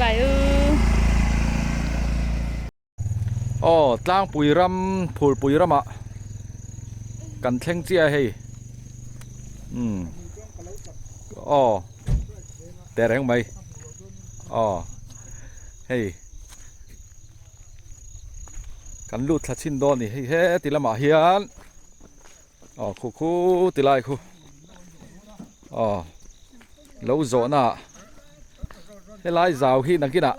bài ư tlang pui ram phul pui rama kan thleng chia hei te reng mai hei kan lut thla chin don ni hei he tilama hian khu tilai khu lo zo na helai zau hi nakina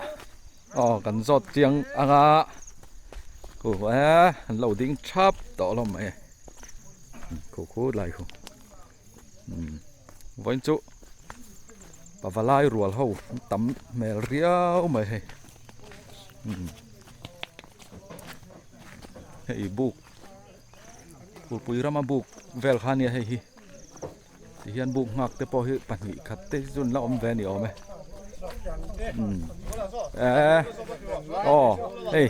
kan zot chiang anga lo ding chap to lo mai khu lai khu voin chu pavalai rual ho tam mel riau mai he hei buk pui rama buk vel khania hei hi hian buk ngak te po hi pahnih khat te zun la om ve ni ome hei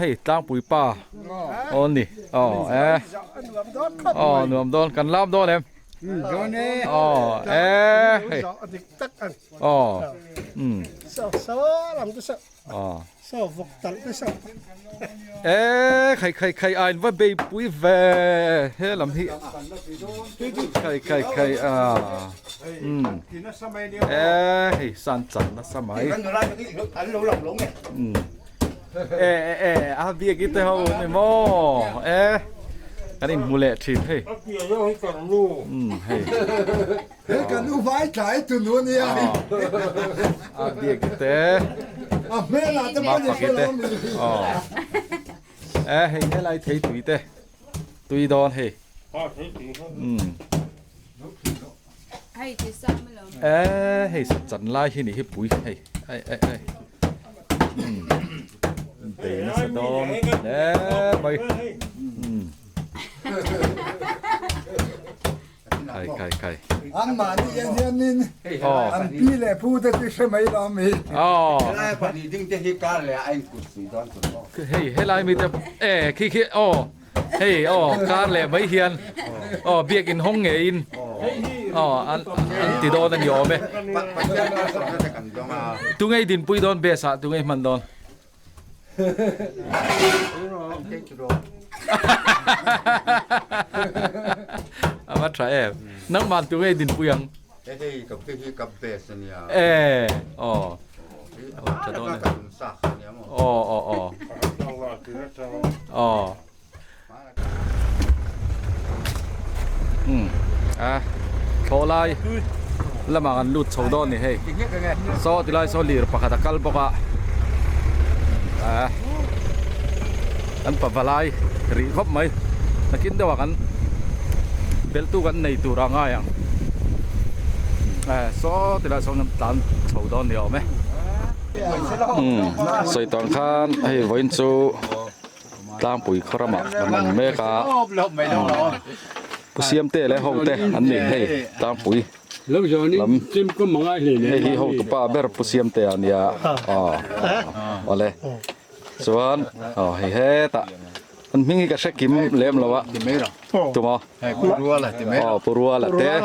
hei tlang pui pa ni nuam don kan lam don em hei sao vọc tận cái sao khai ai với bê bụi về thế làm hi khai hey san chắn nó sao mấy bia cái tao hầu này mò cái này mua lẹ thịt hey thế cần u vãi trái từ luôn đi bia cái té mẹ là tao bao giờ làm hey cái này thấy tùy đòn hey hay thì sao mới làm hey chắn lại hi này hi bụi hey để nó sẽ đòn mày khai anh mà đi anh nín anh pi lệ phu ta cứ xem mấy đó mi lại phải đi đứng trên cái cá lệ anh cụt suy đoán cụt hey lại mi ta khi hey cá lệ mấy hiền việc in hong nghệ in anh thì đòn anh nhỏ mẹ tụi ngay din pui đòn bê sa tụi ngay man đòn mà try em nắng man tụi ngay din pui ang cái cặp bê sân nhà cho đòn này thô lai làm ăn lụt sầu đòn này hey so thì lai so lir pakatakal boka anh pavalai ri hop mai nakin daw kan beltu kan nei tu ra nga yang so thì lai so ngam tan sầu đòn này ome soi tang khan hey voin chu tang pui khrama man me ka pusiam te le ho te an ni hey tang pui lâu rồi ní chim có mong ai liền hey hi ho tu pa ber pusiam te ania ole chuan hey he ta an mingi ka sekim lem lawa tu mo purua là tìm purua la te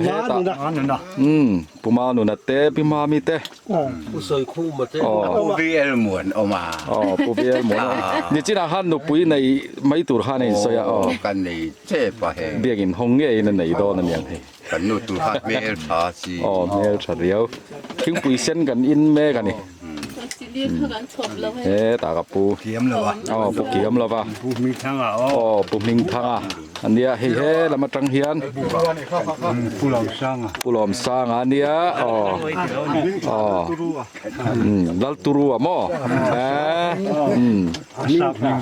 he ta puma nu na te pima mi te usoi khu mà thế VL muộn mà puviel mo ni china han nu pui nei mai tur han nei so ya cái này chế pa he biagin hong nge in nei do na niang he cái nút tu hát VL pa si mel chariau king pui sen kan in me kan ni ta ka pu kiếm rồi pu kiam lova bù mi thang à pu ming thanga ania he he lama tang hian bù lom sang à ania dal turu amo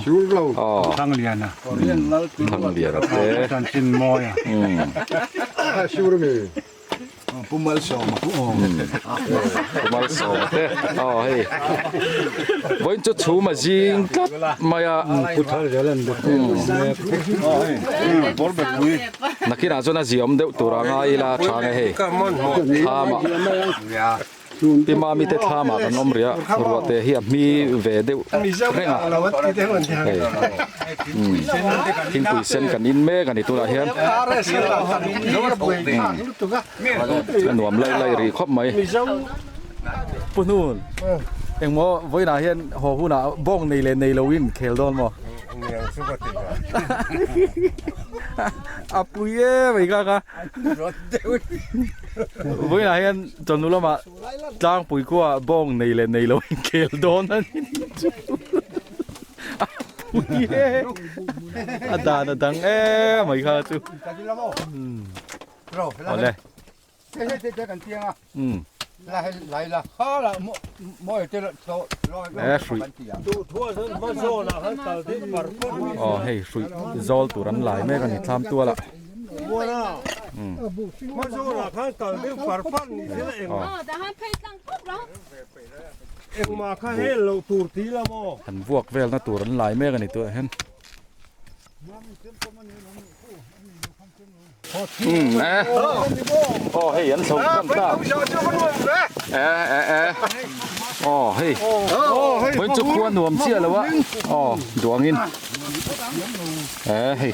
chú lâu thang liền à thang lia ra te tan chin moi à pumal so mà kumal so te hey voin chu chu ma jing kat maya puthal jalan được bor bật vui nakina zona ziom deuh turanga ila thang he ha ma ปีมามีแต่ท่ามากันน้อมเรียรัวแต่เฮียมีเวเดวเร่งอ่ะทิ้งปุ๋ยเส้นกันอินเมกันในตัวเฮียนหนวมไล่รีครบไหมปุ่นนู่นเอ็งโม่ไว้หน้าเฮียนหัวหูหน้าบ้องในเลนในลวินเคลดอนมั้งอาปุยเอ้ไปกันกันไว้หน้าเฮียนจนนู้นละมาจ้างปุ๋ยกัวบ้องในเลนในลวินเคลดอนนั่นอาปุยเอ้อาดานดังเอ้ไม่ค่ะจูเอาเลย来了，好了，没有这了，走，水อ๋อเฮ้ยสุยโจลตัวนั้นหลายแม่กันนี่ทำตัวละแต่ให้เพชรตั้งปุ๊บแล้ว เอ็งมาข้าให้เราตูดทีละโม หันพวกเวลนะตัวนั้นหลายแม่กันนี่ตัวเห็นอ๋อเฮ้ยยันส่งกันตาอ๋อเฮ้ยเหมือนจะควรหนวมเชี่ยเลยวะอ๋อดวงอินเฮ้ย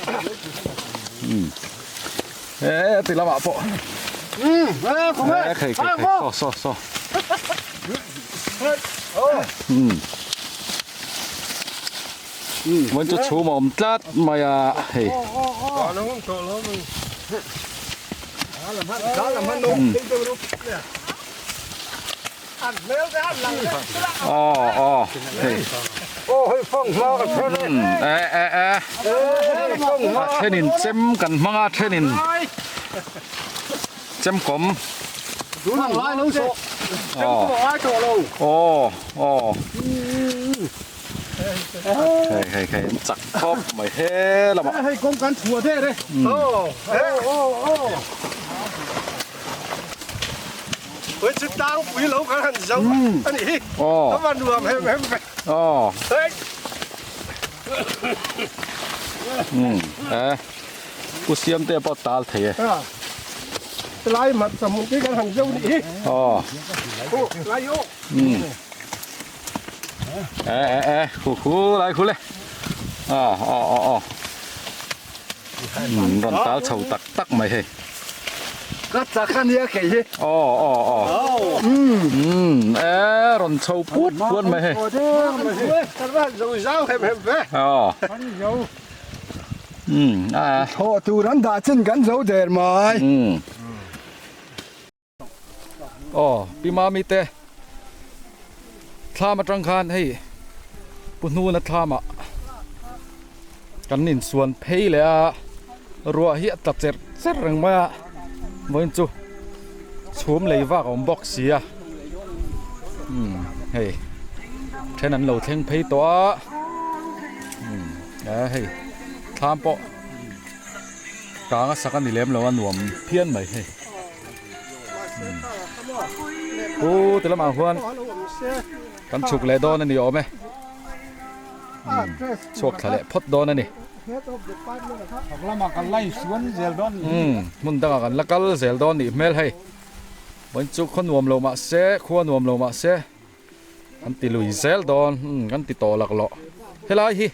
ติดละมาปะเคยซอเหมือนจะชูหม่อมจัดมาอ่ะเฮ้ยอ๋อเฮ้ยโอ้ยฟ้องล้อกันเท่านั้นเทนินเจมกันมังอาเทนินเจมกลมดูหนังลายน้องโซ่เจ้าก็ลายโจลงโอ้ใครจักครบไม่เฮ้ละมั้งให้กองกันถั่วเท่เลยโอ้เฮ้ยจะตั้งปุ๋ยเหลากันหันเจ้าอันนี้ถ้ามันรวมให้เฮ้ยกูเสียมเตะปอตาลเถอะไล่มัดสมุนที่กันหันเจ้านี่ไล่โยคู่ไล่คู่เลยรอนตาเฉาตักไม่เฮ้ก็จะขันเยอะแค่ยี่รอนเฉาพูดไม่เฮ้แต่ว่าเราเจ้าให้เพ่โอ้ตัวนั้นด่าฉันกันเจ้าเดินมาปีมามีเตะทามาจังคานให้ปุ่นนูนะทามากันนินส่วนเพย์เลยรัวเหี้ยตัดเจ็ดรังมาเหมือนจูชุ่มเลยว่าของบ็อกเสียเฮ้ยแค่นั้นเราเท่งเพย์ตัวเฮ้ยทามปะกางสักกันนี่เลี้ยมแล้วว่าหน่วมเพี้ยนไหมเฮ้ยโอ้แต่ละมาหัวกันฉุกเลยโดนนั่นนี่ออกไหมชกทะเลพดโดนนั่นนี่เรามากันไล่สวนเซลดอนมุนตั้งกันแล้วก็เซลดอนนี่เมลให้บนจุกคนนวมลงมาเสะขวานวมลงมาเสะกันติลุยเซลดอนกันติโตหลักหล่อเฮ้ยไรฮี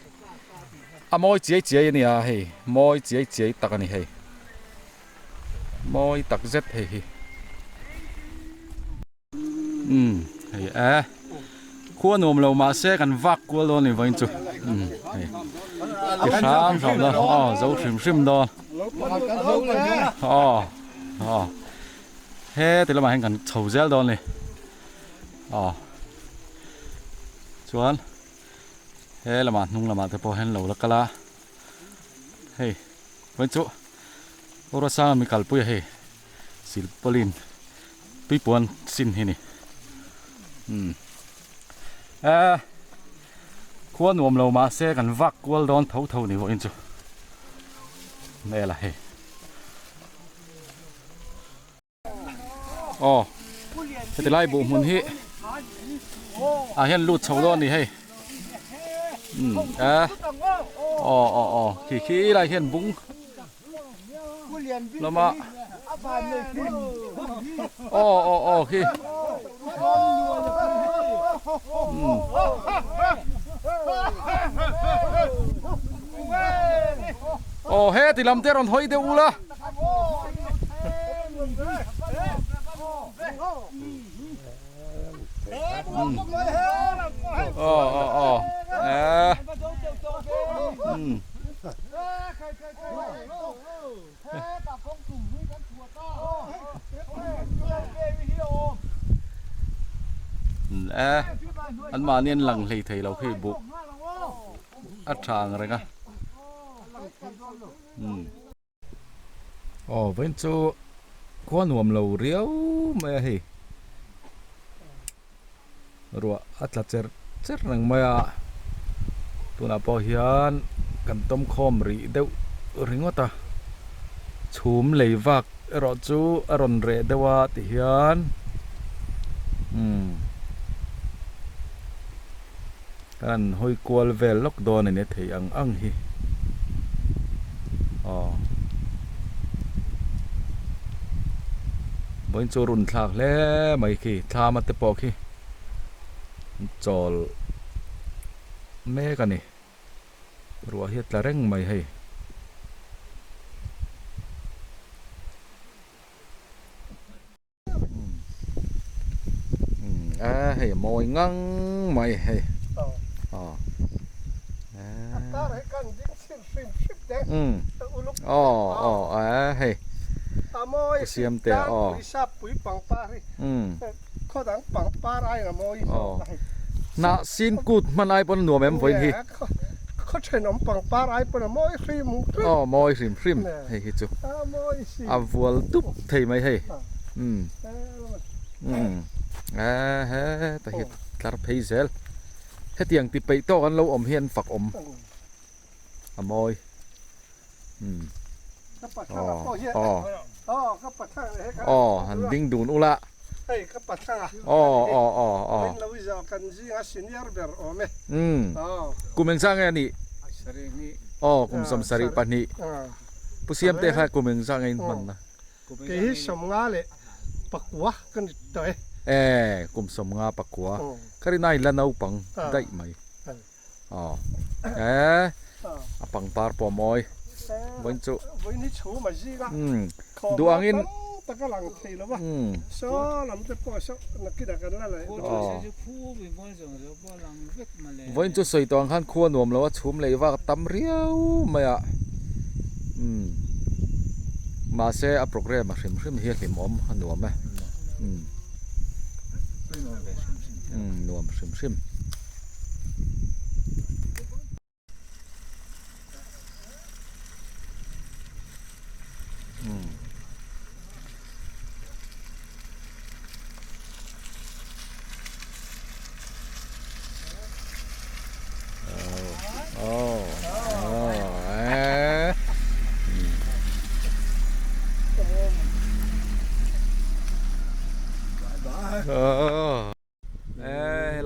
มอยเจียนี่อ่ะเฮ้ยมอยเจียตักนี่เฮ้ยมอยตักเจ็ดเฮ้ยเฮ้ยขวานวมลงมาเสะกันวักกัวโดนนี่บนจุกเฮ้ยที่สามแล้วเจ้าชิมโดนเฮ้แต่ละมาเห็นกันเฉาเซลโดนเลยชวนเฮ้ละมานุ่งละมาแต่พอเห็นเหล่าละก็ละเฮ้ยวันจุโอรสามีกัลปุยเฮ้ศิลปลินปีปวนสินเฮนี่ขวานวมเรามาเสกันวักกัวโดนเท่านี่วันจุนี่ละเฮ้แต่ไล่บุมุนฮีเห็นลูดเฉาโดนนี่เฮ้ขี้ไรเห็นบุ้งแล้วมาขี้ โอ้เฮ้ที่ลำเตรอนหอยเดียวละอ๋ออันมาเนี่ยหลังเลยไทยเราเคยบุกอัดทางอะไรกันอ๋อเป็นจูขวานหัวเราเรียวไม่ให้รัวอัดละเจอหนังไม่อะตัวน่ะพอเฮียนกันต้มคอมรีเดวริงว่าตาชุมเลยวักรอจูอรอนเรเดว่าติเฮียนกันหอยกวลเวลล็อกดอนในเทียงอังฮีอ๋อบนจูรุนทากแล้วไม่ขี้ทามาเตปอขี้จอลแม่กันนี่รัวเฮ็ดละเร่งไม่ให้ให้มอยงังไม่ให้อ๋อตาให้กันยิ่งชิบแดงให้อามอยเสียมแต่ปุ๋ยซับปุ๋ยปังปาริข้อดังปังปาไรนะมอยน่ะสินกุดมันไอ้ปนหนัวแม่มฝนที่เขาใช้น้ำปังปาไรปนมอยครีมมอยครีมให้คิดจูวัวตุ๊บเทไม่ให้แต่เห็ดคาร์เพย์เซลเฮ็ดอย่างติไปโตกันเราอมเฮียนฝักอมมอยหันดิ้งดูนอุละกูเมงซังไงนี่กูมสมสริปนี่ผู้เสียมเตะค่ะกูเมงซังไงมันนะเกี่ยสมงาเลยปักหัวกันตัวกูมสมงาปักหัวคารินายละนาวปังได้ไหมปังปาร์ปอมอยวันจุดูอังอินตะกลังทีแล้ววะโซ่ลำจะปล่อยโซ่นักกีฬากันแล้วเลยวันจุใส่ตัวขันขั้วหน่วมแล้วว่าชุ่มเลยว่าตำเรียวไม่อะมาเสียโปรแกรมมาชิมเฮียขิมอมหน่วมไหมหน่วมชิม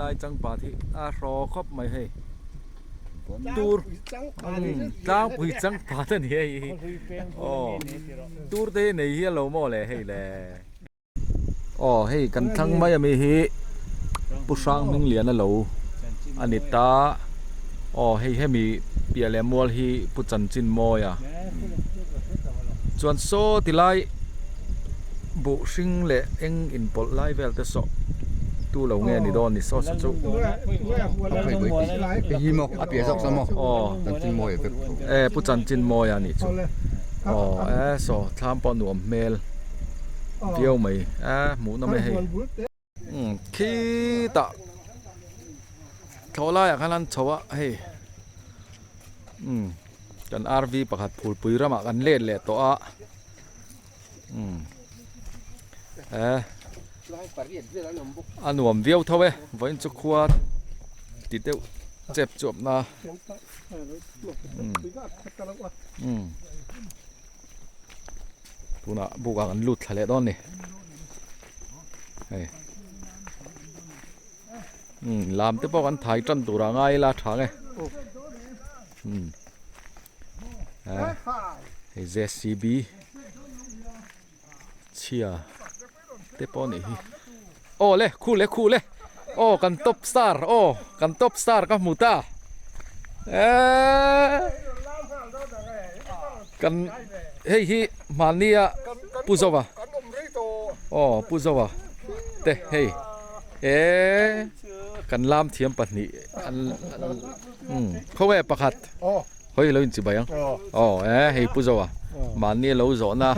ลายจังปาที่รอครบไม่ให้ตูร์จ้างปุ๋ยจังปาที่นี่ตูร์เดนี่เฮียเราโม่เลยให้เลยให้กันทั้งไม่มีฮีผู้สร้างมิงเหรียญนั่นเราอันนี้ตาให้มีเปียเลมัวฮีผู้จันจินโมยส่วนโซ่ที่ไล่บุชิงเละเอ็งอินปอลไล่เวลเตสตู้เราเงี้ยนี่โดนนี่ซอสจุ๊ไปยี่โมอ่ะเปียสักสมจันจินโมยผู้จันจินโมยนี่จุโซ่ทำปอนหนวมเมลเดียวไหมหมูน้ำไม่ให้ขี้ตะเขาไล่อย่างนั้นชัวให้กันอาร์วีประคัดผูดปุยระมากันเล่นเลยตัวอันหนวมเวียวเท่าไหร่วันจุกขวดติดเดียวเจ็บจบนะตัวน่ะบุกกันลุดทะเลตอนนี้ลามเตปกันถ่ายจันตัวง่ายละทางไงJCB เชียเตปนี่ โอ้เลยคู่เลยโอ้กันท็อปสตาร์โอ้กันท็อปสตาร์กับมูตากันเฮ้ยมาเนี่ยปูซาวะโอ้ปูซาวะเต้เฮ้ยกันลามเทียมปันนี่เขาแว่ประคัดเฮ้ยเราอินสิบยังอ๋อเฮ้ยปูซาวะมาเนี่ยเราสอนนะ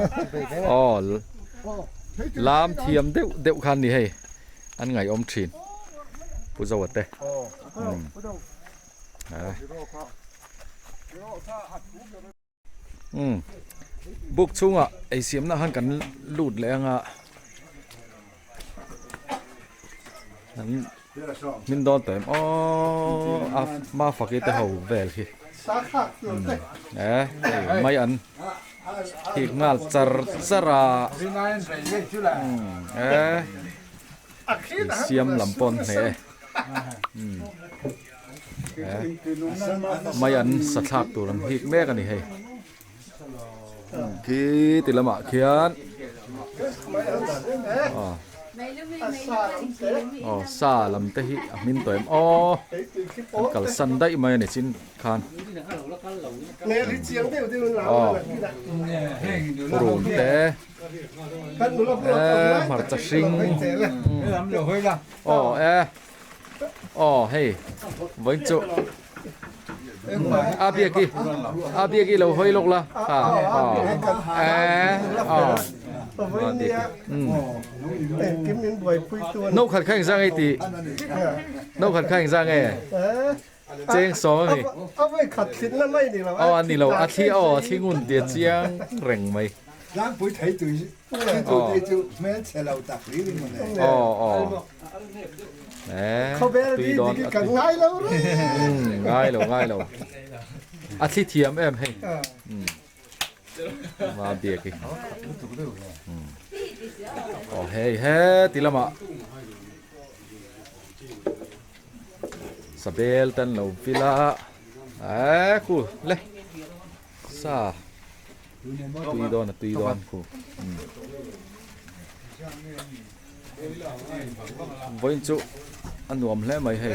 อ๋อลามเทียมเด็กคันนี่เฮ้ยอันไงอมชินปูซาวะเต้บุกชุ่งอ่ะไอเสียมน่ะหันกันลูดแรงอ่ะนั้นมินโดนเต็มอ๋อมาฝักอีแต่เขาแวลคีไม่อันอีกงาจระเสียมลำปนเนี่ยไม่อันสัตว์ทักตัวนั้นอีกแม่กันนี่ให้ขี้ติละหมาเขียนอ๋อซาลำเตหิมินตัวอ๋อกัลสันได้ไหมเนี่ยจินคานอ๋อรูนเตมาจากสิงอ๋ออ๋อเฮ้ยวันจุอาเบียกี้เราเฮ้ยลกละอ๋อนกขัดข้างซ่างไอ้ตีนกขัดข้างซ่างไงเจงสองนี่เอาไปขัดสินแล้วไม่ดีหรออันนี้เราที่งุ่นเดียเจียงแรงไหมล้างปุ๋ยไถตุยตัวเดียวแม่เชลเราตักลิ้นมันเลยอ๋อเขาเบลดีกันง่ายแล้วง่ายแล้วอาทิตย์เทียมให้มาเบียกี้โอ้เฮ้ตีละมาสเบลตันเราฟิลาคูเลยซาตุยดอนคูวันจุอันนวมแล้วไหมให้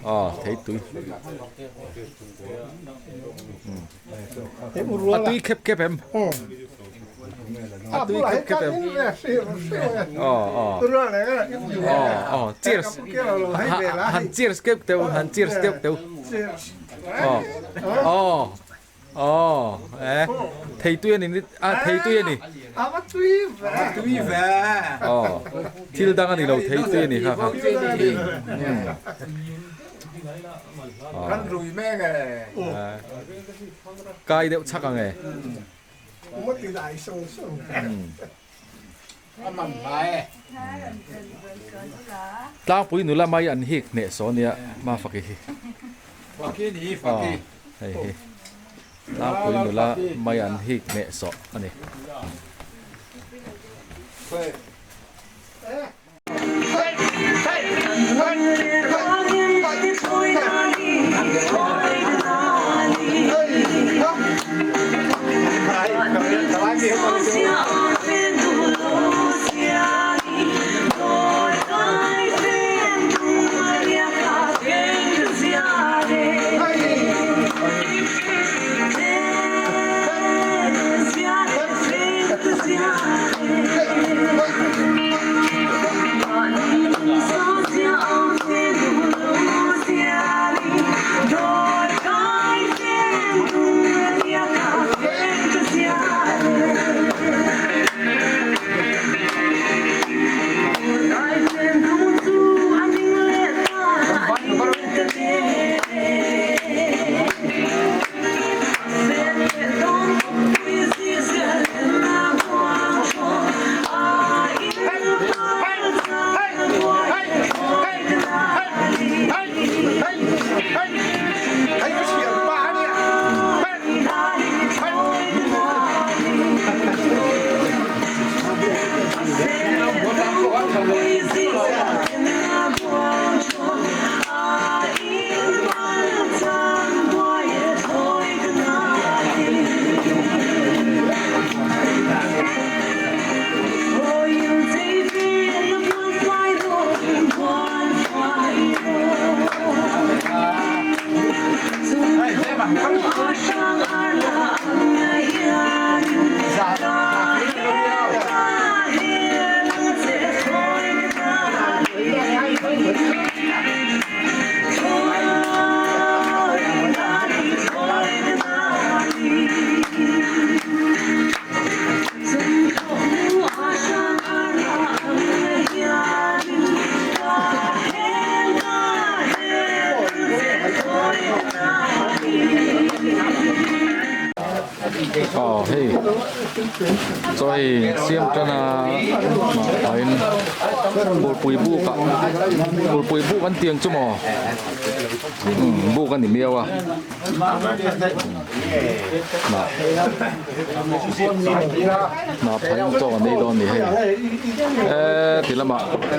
อ๋อเทตุยตุยเก็บเอ็มตุยเก็บเอ็มอ๋อcheers หัน cheers เก็บเตียวอ๋อเทตุยนี่เทตุยนี่ตุยแวอ๋อที่เราดังอันนี้เราเทตุยนี่ครับกันรุยแม่ไงกายเดียวชักไงไม่ได้ส่งมันไปตาปุยหนูละไม่อันฮิกเนี่ยสอนเนี่ยมาฟักกี้เฮ้ยตาปุยหนูละไม่อันฮิกเนี่ยสอนอันนี้哦嘿，所以先真啊，係冇背部噶，冇背部緊掂啫嘛，部緊點樣啊？嗱睇咗呢度你係，啲啦嘛，跟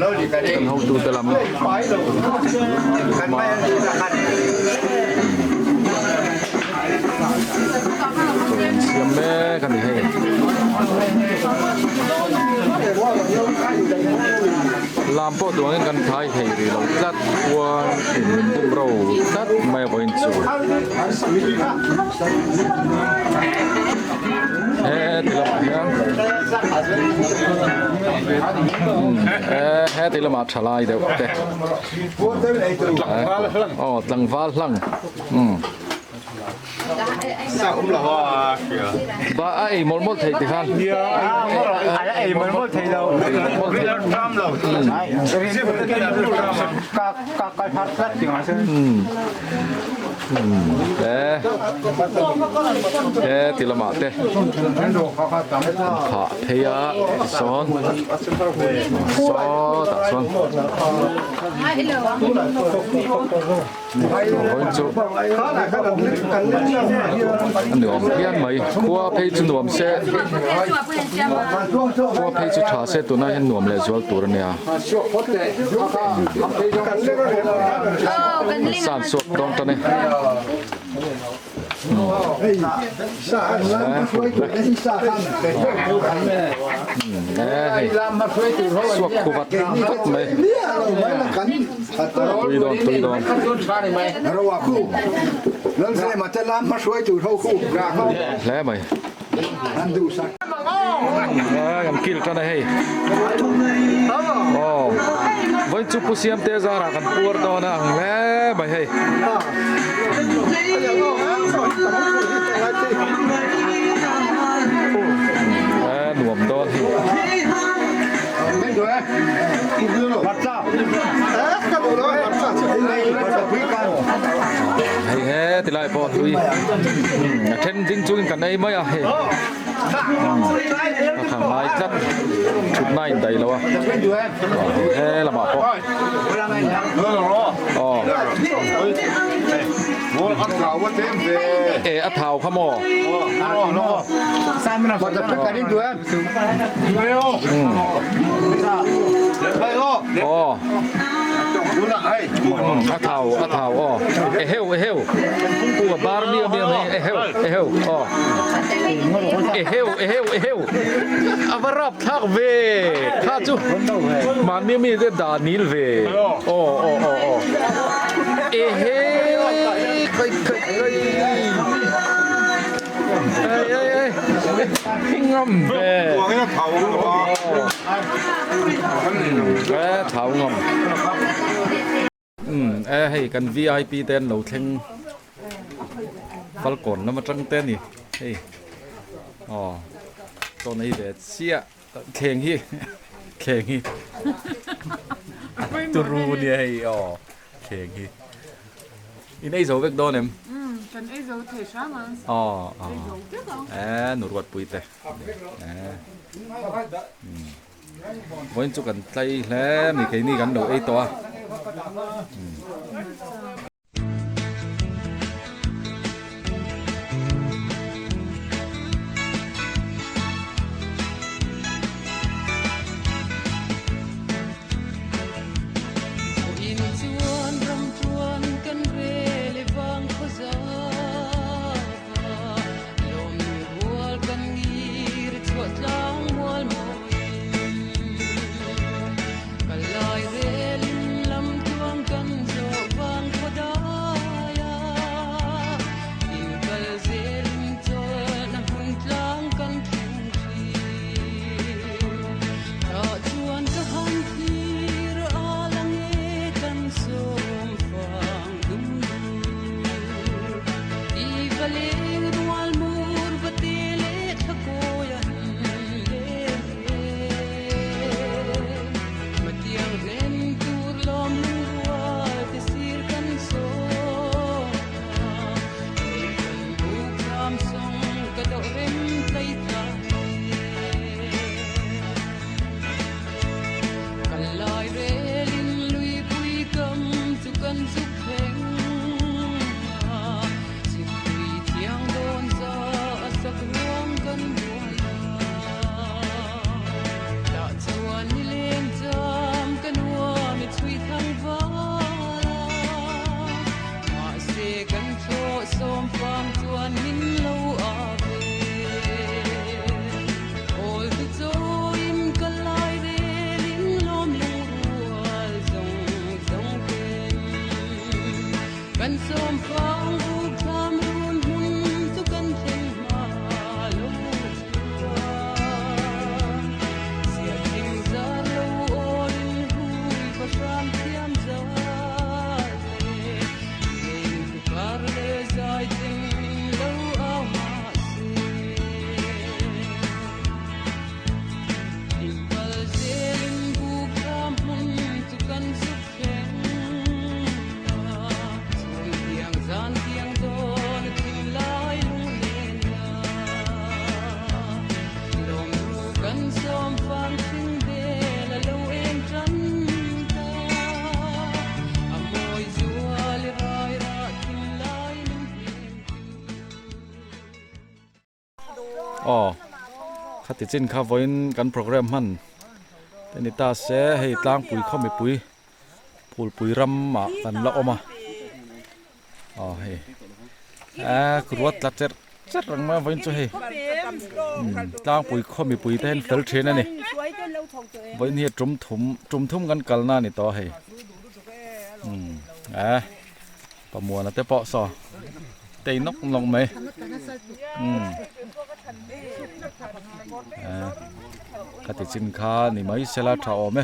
好多啲啦嘛。siam me kan ni he lam po duang kan thai he ri lo tat kwa in bum ro tat mai voin chu tila ma tila ma thalai deu te tlang val hlang sao cũng là hoa kìa ba ai một thầy thì khan ai một thầy đâu bây giờ trăm rồi các cái phát rất nhiều mà thì là mát thế phá thế à son tạ son hồi chú nhuộm thiên mấy qua pay chú nhuộm xe qua pay chú trả xe tụi nó hiện nhuộm lại cho tụi này à sản xuất trong tụi này suốt khu vực tất mấy tùy đònเราว่าคู่เรื่องใส่มาจะล้ำมาช่วยจู่เท่าคู่ราเขา lẽ mày อันดูสัก cầm kia cho này hay với chụp bút xiêm tê ra là cần buồn đó nè lẽ mày hay nuông đó hay he thì lại bỏ tùy trên tiếng chuông cả đây mới à hay thằng này chắc chút này đầy lâu à he là bảo có ăn thảo không mòมันจะเป็นการดิ้นด้วย ăn thảo heo của bar bia heo avarap thak về tha chu man mi de da nil về ngâm về thảo ngâm hay cần VIP tên nấu thanh Falcon nó mà trăng tên nhỉ heyตัวนี้เด็ดเสียเข่งฮีตัวรูเนี่ยไอ้เข่งฮีอินไอ้โซเวกโดนเอ็มกันไอ้โซเทชามันหนูรวดปุยเตะวันจุกันใจแล้วมีใครนี่กันดูไอ้ตัว อ๋อข้าติดจินข้าวันกันโปรแกรมมันแต่นี่ตาเสียให้ตั้งปุ๋ยเข้าไม่ปุ๋ยพูดปุ๋ยรำมากันละออกมาอ๋อเฮ้ครัวตัดเจ็ดรังมาวันจะให้ตั้งปุ๋ยเข้าไม่ปุ๋ยแต่เห็นเฟลเทรนนี่วันนี้จุ่มทุ่มกันกันน่านี่ต่อให้ประมวลนะแต่เปาะซอเตยนกลงไหมกติสินค้านี่ไม่เสลาทอไหม